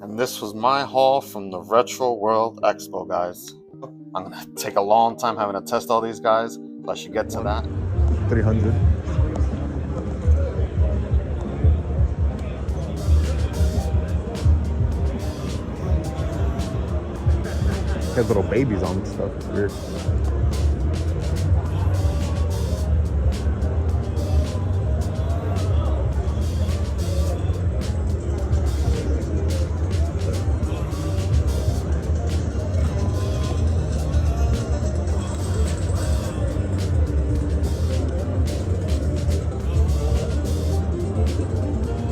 And this was my haul from the Retro World Expo, guys. I'm gonna take a long time having to test all these guys, but I should get to that. 300. Has little babies on and stuff. It's weird.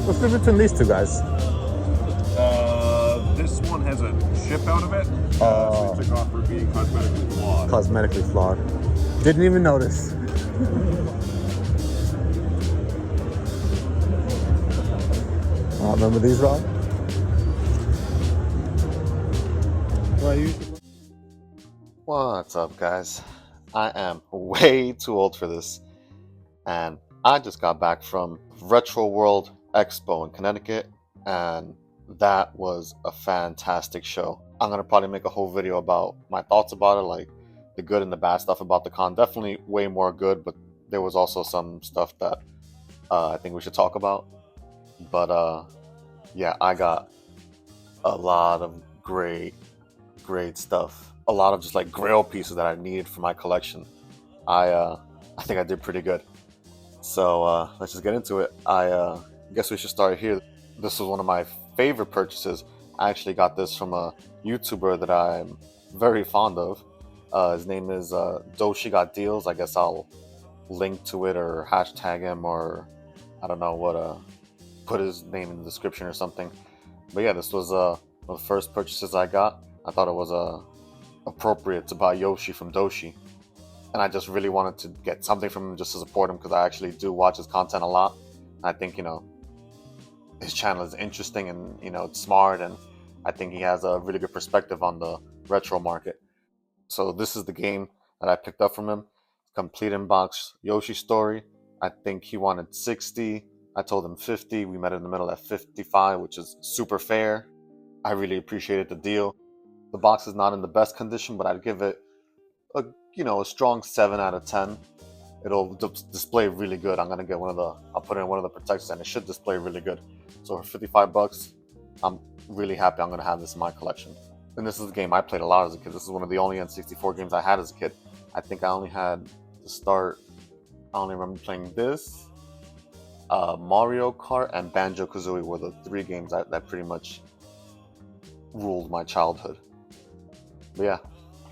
What's the difference between these two guys? This one has a chip out of it, so they took off for being cosmetically flawed. Cosmetically flawed. Didn't even notice. Remember these, Rob? What's up, guys? I am way too old for this, and I just got back from Retro World Expo in Connecticut, and that was a fantastic show. I'm gonna probably make a whole video about my thoughts about it, like the good and the bad stuff about the con. Definitely way more good, but there was also some stuff that I think we should talk about. But yeah, I got a lot of great stuff. A lot of just like grail pieces that I needed for my collection. I think I did pretty good. So let's just get into it. I guess we should start here. This was one of my favorite purchases. I actually got this from a YouTuber that I'm very fond of. His name is Yoshi Got Deals. I guess I'll link to it or hashtag him, or I don't know what, put his name in the description or something. But yeah, this was one of the first purchases I got. I thought it was appropriate to buy Yoshi from Doshi, and I just really wanted to get something from him just to support him, because I actually do watch his content a lot. I think, you know, his channel is interesting, and you know, it's smart, and I think he has a really good perspective on the retro market. So this is the game that I picked up from him. Complete in box Yoshi story. I think he wanted 60. I told him 50. We met in the middle at 55, which is super fair. I really appreciated the deal. The box is not in the best condition, but I'd give it a, you know, a strong 7 out of 10. It'll display really good. I'm gonna get I'll put it in one of the protectors, and it should display really good. So for 55 bucks, I'm really happy I'm gonna have this in my collection. And this is a game I played a lot as a kid. This is one of the only N64 games I had as a kid. I think I only had to start, I only remember playing this, Mario Kart, and Banjo-Kazooie were the 3 games that pretty much ruled my childhood. But yeah,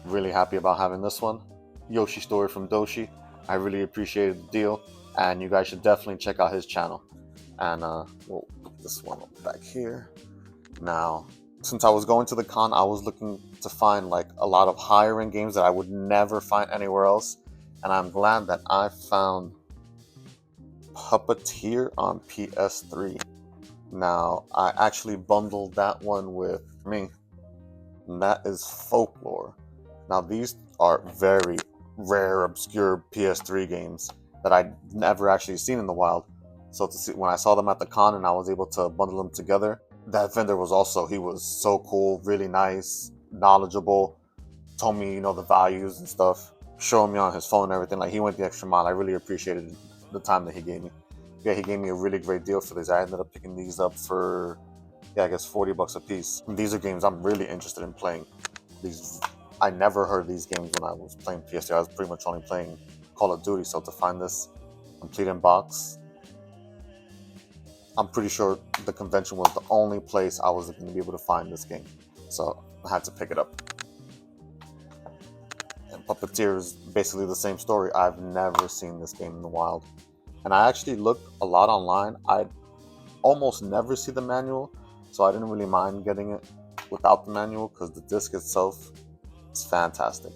really happy about having this one. Yoshi story from Doshi. I really appreciated the deal, and you guys should definitely check out his channel. And we'll put this one back here. Now, since I was going to the con, I was looking to find like a lot of higher end games that I would never find anywhere else, and I'm glad that I found Puppeteer on PS3. Now, I actually bundled that one with me, and that is Folklore. Now, these are very rare, obscure PS3 games that I'd never actually seen in the wild. So to see, when I saw them at the con and I was able to bundle them together, that vendor he was so cool, really nice, knowledgeable, told me, you know, the values and stuff, showing me on his phone and everything. Like, he went the extra mile. I really appreciated the time that he gave me. Yeah, he gave me a really great deal for these. I ended up picking these up for, yeah, I guess 40 bucks a piece. And these are games I'm really interested in playing. I never heard these games when I was playing PS3. I was pretty much only playing Call of Duty. So to find this complete in box, I'm pretty sure the convention was the only place I was going to be able to find this game. So I had to pick it up. And Puppeteer is basically the same story. I've never seen this game in the wild. And I actually looked a lot online. I almost never see the manual, so I didn't really mind getting it without the manual, because the disc itself is fantastic.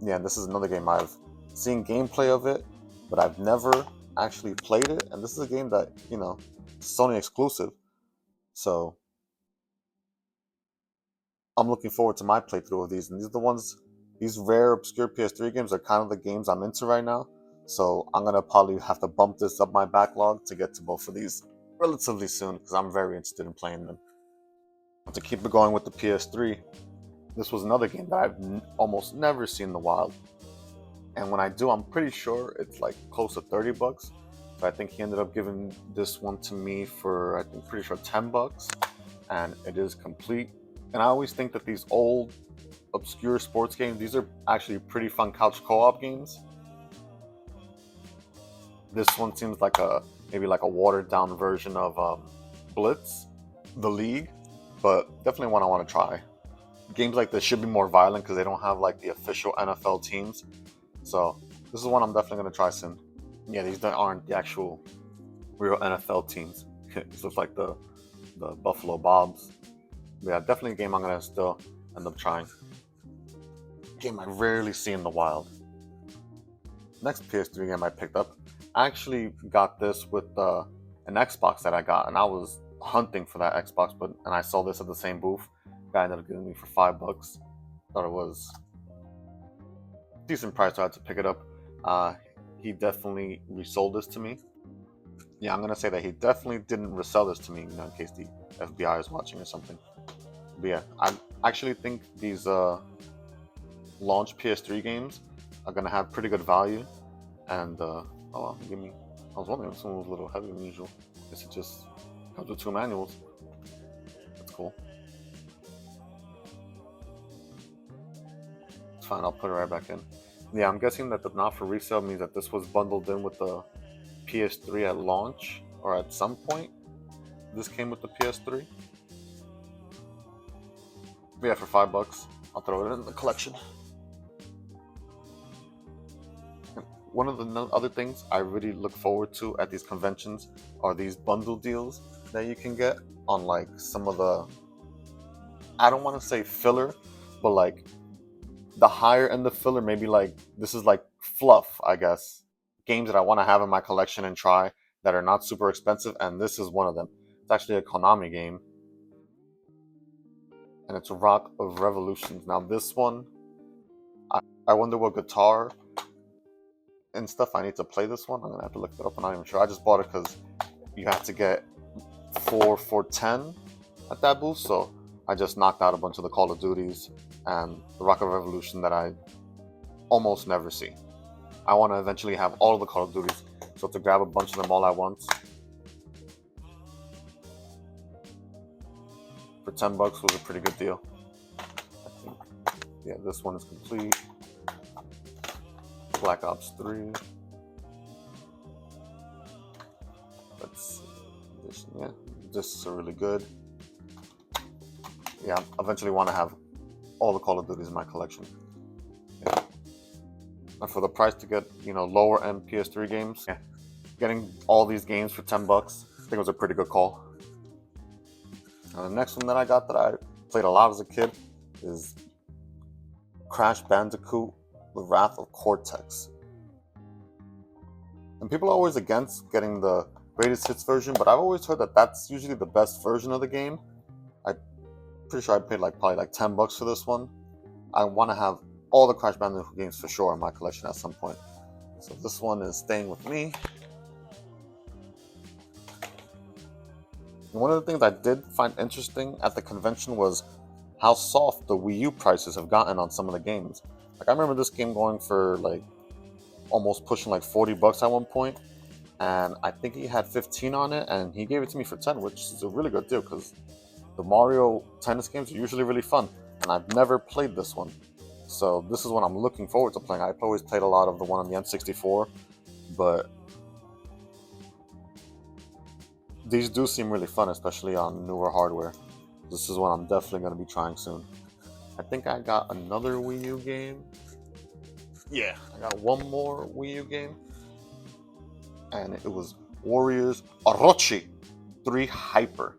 Yeah, and this is another game I've seen gameplay of it, but I've never actually played it. And this is a game that, you know, Sony exclusive, so I'm looking forward to my playthrough of these. And these rare, obscure PS3 games are kind of the games I'm into right now. So I'm gonna probably have to bump this up my backlog to get to both of these relatively soon, because I'm very interested in playing them. To keep it going with the PS3, this was another game that I've almost never seen in the wild. And when I do, I'm pretty sure it's like close to 30 bucks. So I think he ended up giving this one to me for, I think, pretty sure 10 bucks. And it is complete. And I always think that these old, obscure sports games, these are actually pretty fun couch co-op games. This one seems like maybe like a watered down version of Blitz, the league, but definitely one I want to try. Games like this should be more violent because they don't have like the official NFL teams. So this is one I'm definitely going to try soon. Yeah, these aren't the actual real NFL teams. This looks like the Buffalo Bobs. But yeah, definitely a game I'm going to still end up trying. Game I rarely see in the wild. Next PS3 game I picked up, I actually got this with an Xbox that I got, and I was hunting for that Xbox, and I saw this at the same booth. Guy ended up giving me for $5. Thought it was a decent price, so I had to pick it up. He definitely resold this to me. Yeah, I'm gonna say that he definitely didn't resell this to me, in case the FBI is watching or something. But yeah, I actually think these launch PS3 games are gonna have pretty good value. And I was wondering if someone was a little heavier than usual. Guess it just comes with 2 manuals. That's cool. It's fine, I'll put it right back in. Yeah, I'm guessing that the not for resale means that this was bundled in with the PS3 at launch, or at some point this came with the PS3. But yeah, for $5, I'll throw it in the collection. One of the other things I really look forward to at these conventions are these bundle deals that you can get on like some of the, I don't want to say filler, but like the higher end of filler, maybe like this is like fluff, I guess. Games that I want to have in my collection and try that are not super expensive, and this is one of them. It's actually a Konami game, and it's Rock of Revolutions. Now this one, I wonder what guitar and stuff I need to play this one. I'm gonna have to look it up. I'm not even sure. I just bought it because you have to get 4 for $10 at that booth, so I just knocked out a bunch of the Call of Duties and the Rock of Revolution that I almost never see. I want to eventually have all of the Call of Duties, so to grab a bunch of them all at once for $10 was a pretty good deal. I think, yeah, this one is complete. Black Ops 3. Let's see. Yeah, discs are really good. Yeah, I eventually want to have all the Call of Duties in my collection. Yeah. And for the price to get, lower end PS3 games, yeah, getting all these games for $10, I think it was a pretty good call. And the next one that I got that I played a lot as a kid is Crash Bandicoot: The Wrath of Cortex. And people are always against getting the greatest hits version, but I've always heard that that's usually the best version of the game. I'm pretty sure I paid probably like $10 for this one. I want to have all the Crash Bandicoot games for sure in my collection at some point. So this one is staying with me. And one of the things I did find interesting at the convention was how soft the Wii U prices have gotten on some of the games. Like I remember this game going for like almost pushing like $40 at one point, and I think he had 15 on it, and he gave it to me for 10, which is a really good deal because the Mario tennis games are usually really fun, and I've never played this one. So this is one I'm looking forward to playing. I've always played a lot of the one on the N64, but these do seem really fun, especially on newer hardware. This is one I'm definitely going to be trying soon. I think I got another Wii U game. Yeah, I got one more Wii U game. And it was Warriors Orochi 3 Hyper.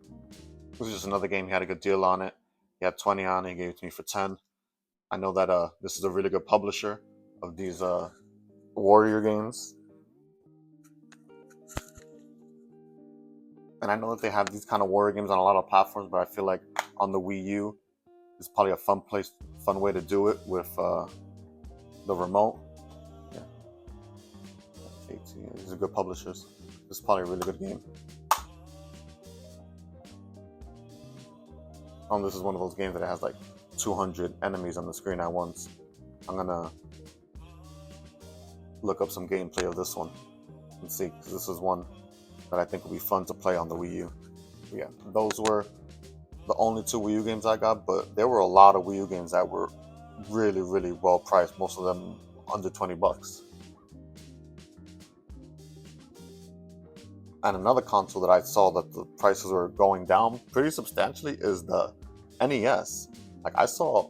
This was just another game. He had a good deal on it. He had 20 on it. He gave it to me for 10. I know that this is a really good publisher of these Warrior games. And I know that they have these kind of Warrior games on a lot of platforms, but I feel like on the Wii U, it's probably a fun way to do it with the remote. Yeah. 18. These are good publishers. This is probably a really good game. This is one of those games that has like 200 enemies on the screen at once. I'm gonna look up some gameplay of this one and see, because this is one that I think will be fun to play on the Wii U. But yeah, those were the only 2 Wii U games I got, but there were a lot of Wii U games that were really, really well priced, most of them under 20 bucks. And another console that I saw that the prices were going down pretty substantially is the NES. Like, I saw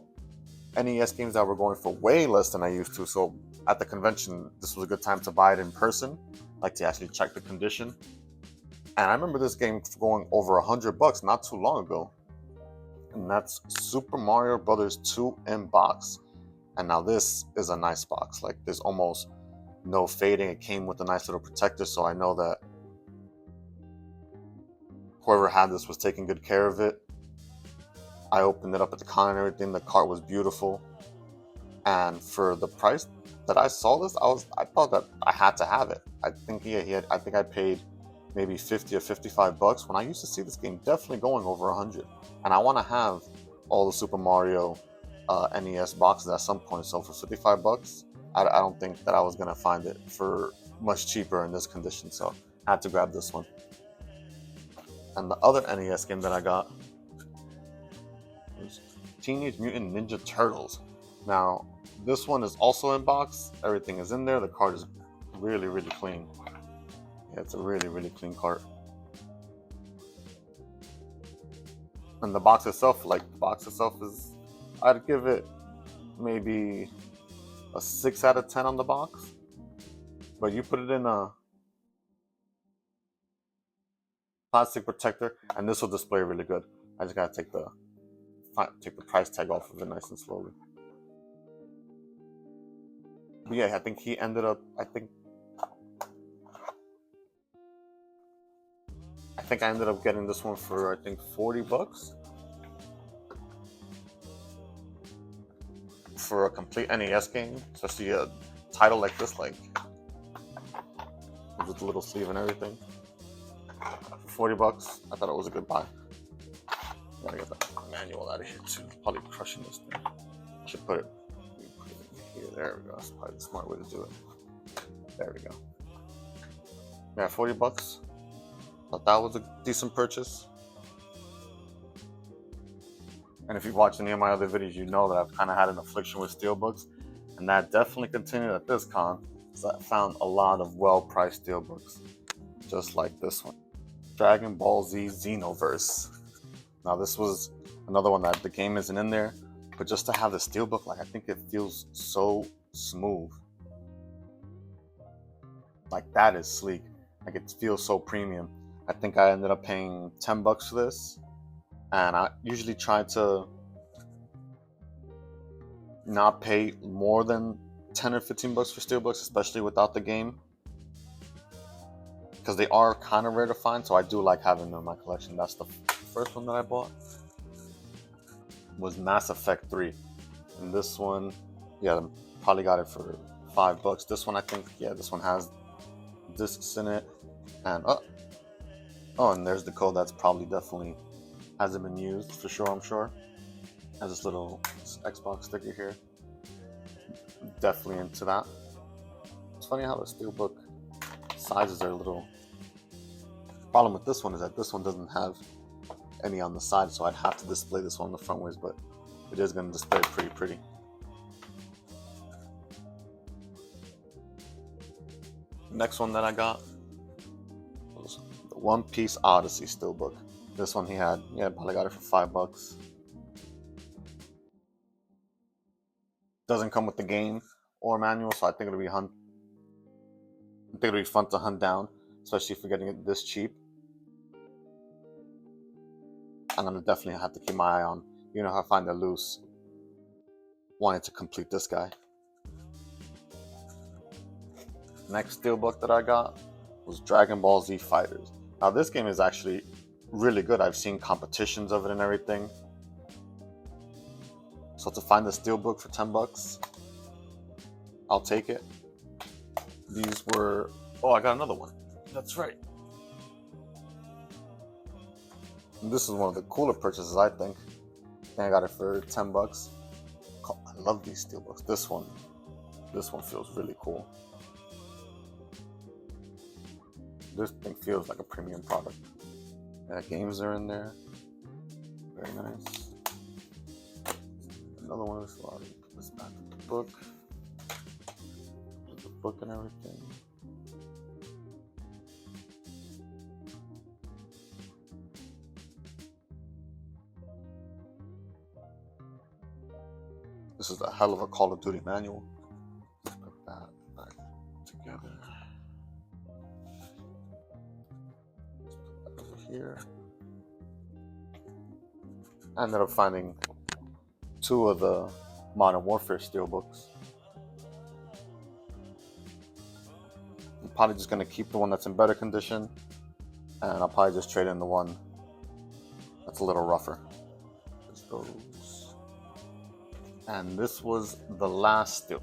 NES games that were going for way less than I used to, so at the convention, this was a good time to buy it in person, like to actually check the condition. And I remember this game going over 100 bucks not too long ago. And that's Super Mario Brothers 2 in box. And now this is a nice box. Like, there's almost no fading. It came with a nice little protector, so I know that whoever had this was taking good care of it. I opened it up at the con and everything. The cart was beautiful. And for the price that I saw this, I thought that I had to have it. I think I think I paid maybe 50 or 55 bucks when I used to see this game definitely going over 100. And I want to have all the Super Mario NES boxes at some point. So for 55 bucks, I don't think that I was going to find it for much cheaper in this condition. So I had to grab this one. And the other NES game that I got was Teenage Mutant Ninja Turtles. Now, this one is also in box. Everything is in there. The card is really, really clean. Yeah, it's a really, really clean cart. And the box itself, is, I'd give it maybe a 6 out of 10 on the box. But you put it in a plastic protector, and this will display really good. I just gotta take the price tag off of it nice and slowly. But yeah, I think he ended up. I think I ended up getting this one for 40 bucks for a complete NES game, especially a title like this, like with the little sleeve and everything. For 40 bucks, I thought it was a good buy. Gotta get that manual out of here too. Probably crushing this thing. I should put it in here. There we go. That's probably the smart way to do it. There we go. Yeah, 40 bucks. Thought that was a decent purchase. And if you've watched any of my other videos, you know that I've kind of had an affliction with Steelbooks. And that definitely continued at this con, because I found a lot of well-priced Steelbooks, just like this one. Dragon Ball Z Xenoverse. Now this was another one that the game isn't in there, but just to have the Steelbook, like, I think it feels so smooth. Like, that is sleek. Like, it feels so premium. I think I ended up paying 10 bucks for this, and I usually try to not pay more than 10 or 15 bucks for Steelbooks, especially without the game, because they are kind of rare to find, so I do like having them in my collection. That's the first one that I bought, was Mass Effect 3. And this one, yeah, probably got it for 5 bucks. This one, I think, yeah, this one has discs in it. And and there's the code that's probably definitely hasn't been used for sure, I'm sure. Has this little Xbox sticker here. Definitely into that. It's funny how the Steelbook sizes are a little. Problem with this one is that this one doesn't have any on the side, so I'd have to display this one on the front ways, but it is going to display pretty. Next one that I got was the One Piece Odyssey Steelbook. This one probably got it for 5 bucks. Doesn't come with the game or manual, so I think it'll be fun to hunt down, especially if you're getting it this cheap. I'm gonna definitely have to keep my eye on, if I find it loose. Wanted to complete this guy. Next Steelbook that I got was Dragon Ball Z Fighters. Now this game is actually really good. I've seen competitions of it and everything. So to find the Steelbook for 10 bucks, I'll take it. These were, I got another one. That's right. And this is one of the cooler purchases, I think. think I got it for $10. I love these Steelbooks. This one feels really cool. This thing feels like a premium product. Yeah, games are in there. Very nice. Another one is put this back in the book. With the book and everything. This is a hell of a Call of Duty manual. Let's put that back together. Let's put that over here. I ended up finding 2 of the Modern Warfare Steelbooks. I'm probably just going to keep the one that's in better condition, and I'll probably just trade in the one that's a little rougher. There's those. And this was the last Steel.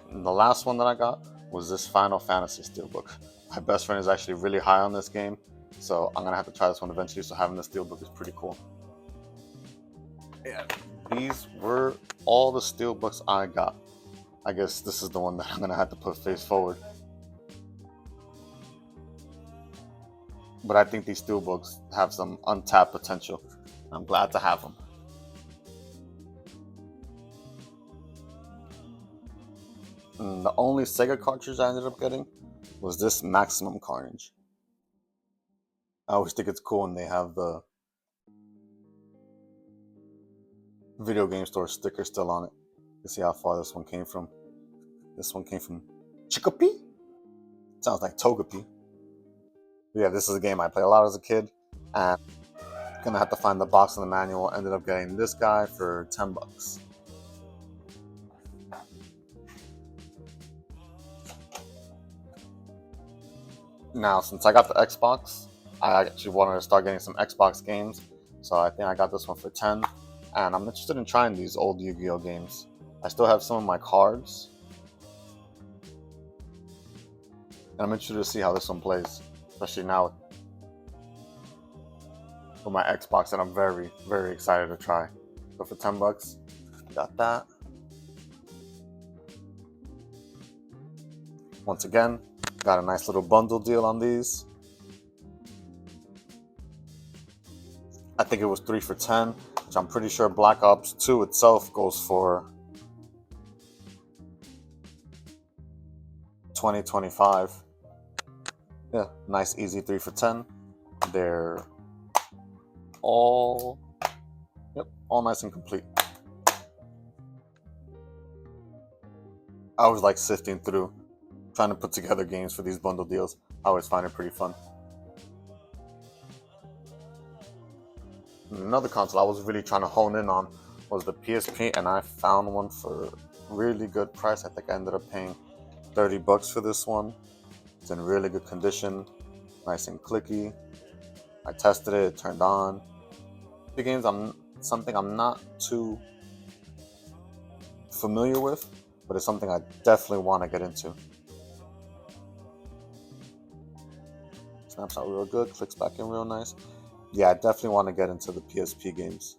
And the last one that I got was this Final Fantasy Steelbook. My best friend is actually really high on this game, so I'm going to have to try this one eventually, so having this Steelbook is pretty cool. Yeah, these were all the Steelbooks I got. I guess this is the one that I'm going to have to put face forward. But I think these Steelbooks have some untapped potential. I'm glad to have them. And the only Sega cartridge I ended up getting was this Maximum Carnage. I always think it's cool when they have the video game store sticker still on it. You see how far this one came from. This one came from Chicopee? Sounds like Togepi. But yeah, this is a game I played a lot as a kid, and I'm gonna have to find the box and the manual. Ended up getting this guy for $10. Now, since I got the Xbox, I actually wanted to start getting some Xbox games, so I think I got this one for $10. And I'm interested in trying these old Yu-Gi-Oh games. I still have some of my cards, and I'm interested to see how this one plays, especially now with my Xbox that I'm very, very excited to try. So for $10, got that. Once again, got a nice little bundle deal on these. I think it was 3 for $10, which I'm pretty sure Black Ops 2 itself goes for $20-25. Yeah, nice easy 3 for $10. They're all nice and complete. I always like sifting through, trying to put together games for these bundle deals. I always find it pretty fun. And another console I was really trying to hone in on was the PSP, and I found one for a really good price. I think I ended up paying $30 for this one. It's in really good condition, nice and clicky. I tested it, it turned on. The games something I'm not too familiar with, but it's something I definitely want to get into. Snaps out real good, clicks back in real nice. Yeah, I definitely want to get into the PSP games.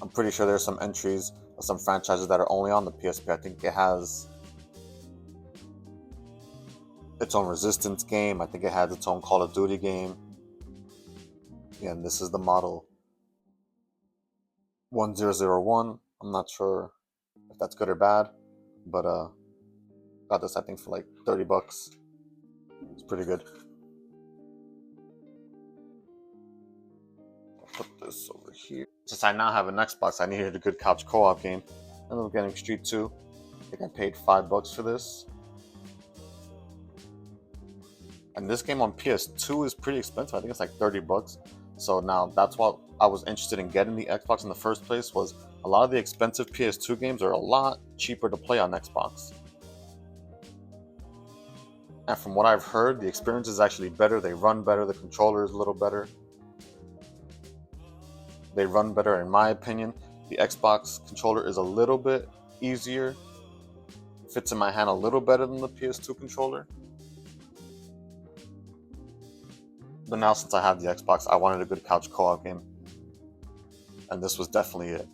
I'm pretty sure there's some entries of some franchises that are only on the PSP. I think it has its own Resistance game. I think it has its own Call of Duty game. Yeah, and this is the model 1001. I'm not sure if that's good or bad, but got this I think for like $30. It's pretty good. I'll put this over here. Since I now have an Xbox, I needed a good couch co-op game. I ended up getting Street 2. I think I paid $5 for this. And this game on PS2 is pretty expensive. I think it's like $30. So now that's what I was interested in getting the Xbox in the first place, was a lot of the expensive PS2 games are a lot cheaper to play on Xbox. And from what I've heard, the experience is actually better. They run better. The controller is a little better. They run better in my opinion. The Xbox controller is a little bit easier. Fits in my hand a little better than the PS2 controller. But now since I have the Xbox, I wanted a good couch co-op game. And this was definitely it.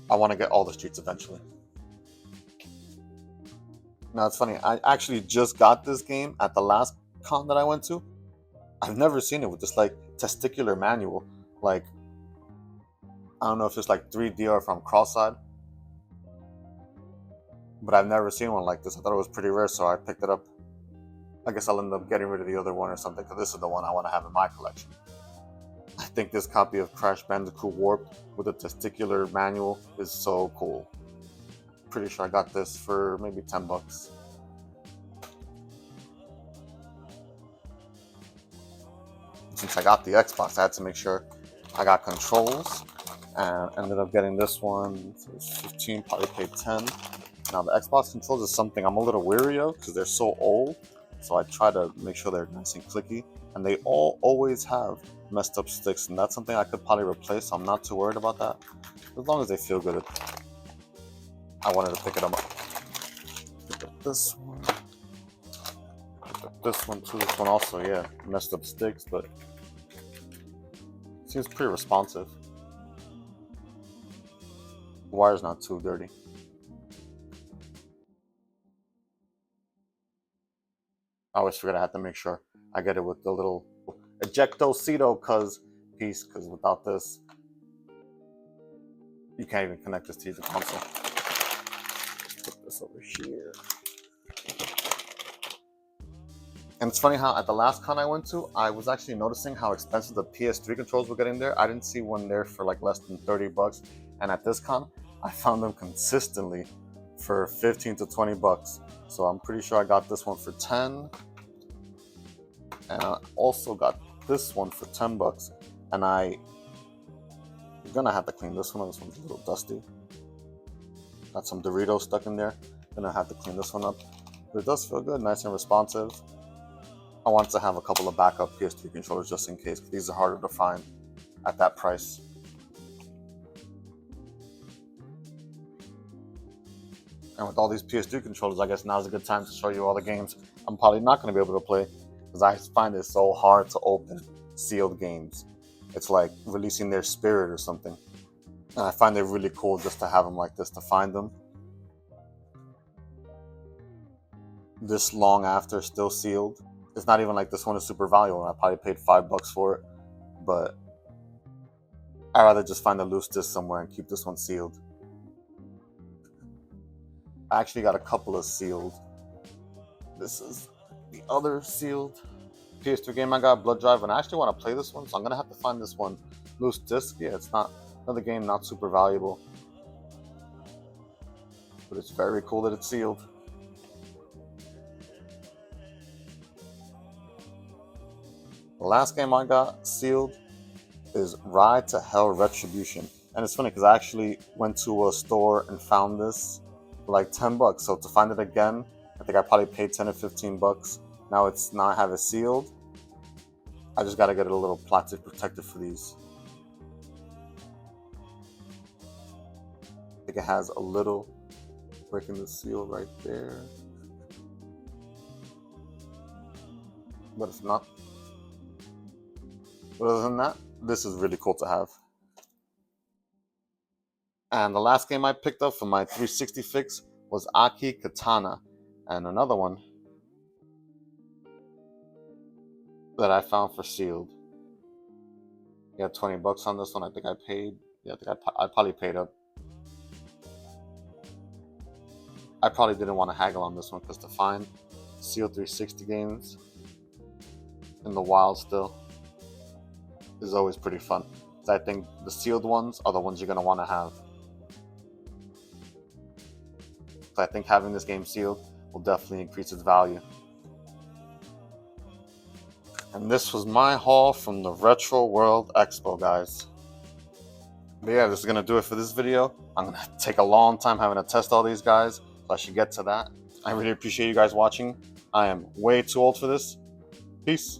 I want to get all the Streets eventually. Now it's funny, I actually just got this game at the last con that I went to. I've never seen it with this like testicular manual. Like, I don't know if it's like 3D or if I'm cross-eyed. But I've never seen one like this. I thought it was pretty rare, so I picked it up. I guess I'll end up getting rid of the other one or something, because this is the one I want to have in my collection. I think this copy of Crash Bandicoot Warped with a testicular manual is so cool. Pretty sure I got this for maybe 10 bucks. Since I got the Xbox, I had to make sure I got controls, and ended up getting this one for 15, probably paid 10. Now the Xbox controls is something I'm a little weary of because they're so old, so I try to make sure they're nice and clicky, and they always have messed up sticks, and that's something I could probably replace, so I'm not too worried about that. As long as they feel good, I wanted to pick it up. Pick up this one. Pick up this one too. This one also, yeah, messed up sticks, but seems pretty responsive. The wire's not too dirty. I always forget I have to make sure I get it with the little ejectocito piece, because without this, you can't even connect this to the console. Put this over here. And it's funny how at the last con I went to, I was actually noticing how expensive the PS3 controls were getting there. I didn't see one there for like less than 30 bucks. And at this con, I found them consistently for 15 to 20 bucks. So I'm pretty sure I got this one for 10. And I also got this one for 10 bucks. And I'm gonna have to clean this one. This one's a little dusty. Got some Doritos stuck in there. Gonna have to clean this one up. But it does feel good, nice and responsive. I wanted to have a couple of backup PS3 controllers just in case, because these are harder to find at that price. And with all these PS3 controllers, I guess now's a good time to show you all the games I'm probably not going to be able to play, because I find it so hard to open sealed games. It's like releasing their spirit or something. And I find it really cool just to have them like this, to find them this long after still sealed. It's not even like this one is super valuable. I probably paid $5 for it, but I'd rather just find a loose disc somewhere and keep this one sealed. I actually got a couple of sealed. This is the other sealed PS2 game I got, Blood Drive, and I actually want to play this one, so I'm gonna have to find this one loose disc. Yeah, it's not another game, not super valuable, but it's very cool that it's sealed. The last game I got sealed is Ride to Hell Retribution. And it's funny because I actually went to a store and found this for like 10 bucks. So to find it again, I think I probably paid 10 or 15 bucks. Now I have it sealed. I just got to get a little plastic protector for these. I think it has a little breaking the seal right there. But if not, but other than that, this is really cool to have. And the last game I picked up for my 360 fix was Aki Katana. And another one that I found for sealed. Yeah, 20 bucks on this one. I think I paid. Yeah, I probably paid up. I probably didn't want to haggle on this one because to find sealed 360 games in the wild still is always pretty fun. So I think the sealed ones are the ones you're going to want to have. So I think having this game sealed will definitely increase its value. And this was my haul from the Retro World Expo, guys. But yeah, this is going to do it for this video. I'm going to take a long time having to test all these guys, so I should get to that. I really appreciate you guys watching. I am way too old for this. Peace.